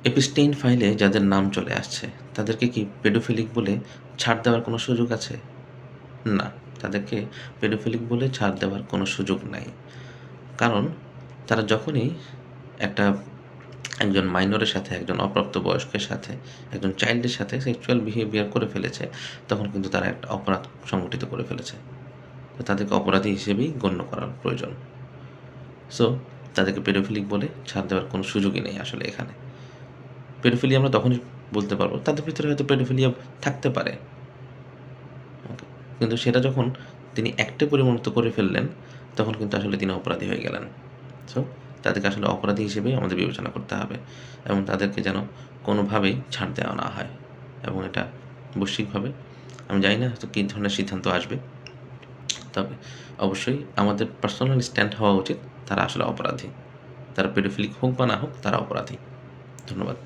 এপিস্টেইন ফাইলে যাদের নাম চলে আসছে, তাদেরকে কি পেডোফিলিক বলে ছাড় দেওয়ার কোনো সুযোগ আছে? না, তাদেরকে পেডোফিলিক বলে ছাড় দেওয়ার কোনো সুযোগ নাই। কারণ তারা যখনই একটা একজন মাইনরের সাথে, একজন অপ্রাপ্তবয়স্কের সাথে, একজন চাইল্ডের সাথে সেক্সুয়াল বিহেভিয়ার করে ফেলেছে, তখন কিন্তু তারা একটা অপরাধ সংগঠিত করে ফেলেছে। তো তাদেরকে অপরাধী হিসেবেই গণ্য করার প্রয়োজন। সো তাদেরকে পেডোফিলিক বলে ছাড় দেওয়ার কোনো সুযোগই নেই আসলে এখানে। পেডোফিলিয়া আমরা তখনই বলতে পারবো, তাদের ভিতরে হয়তো পেডোফিলিয়া থাকতে পারে। ওকে? কিন্তু সেটা যখন তিনি অ্যাক্টে পরিণত করে ফেললেন, তখন কিন্তু আসলে তিনি অপরাধী হয়ে গেলেন। সো তাদেরকে আসলে অপরাধী হিসেবেই আমাদের বিবেচনা করতে হবে এবং তাদেরকে যেন কোনোভাবেই ছাড় দেওয়া না হয় এবং এটা বৈশ্বিকভাবে আমি জানি না হয়তো কী ধরনের সিদ্ধান্ত আসবে। তবে অবশ্যই আমাদের পার্সোনাল স্ট্যান্ড হওয়া উচিত তারা আসলে অপরাধী। তারা পেডোফিলিক হোক বা না হোক তারা অপরাধী। ধন্যবাদ।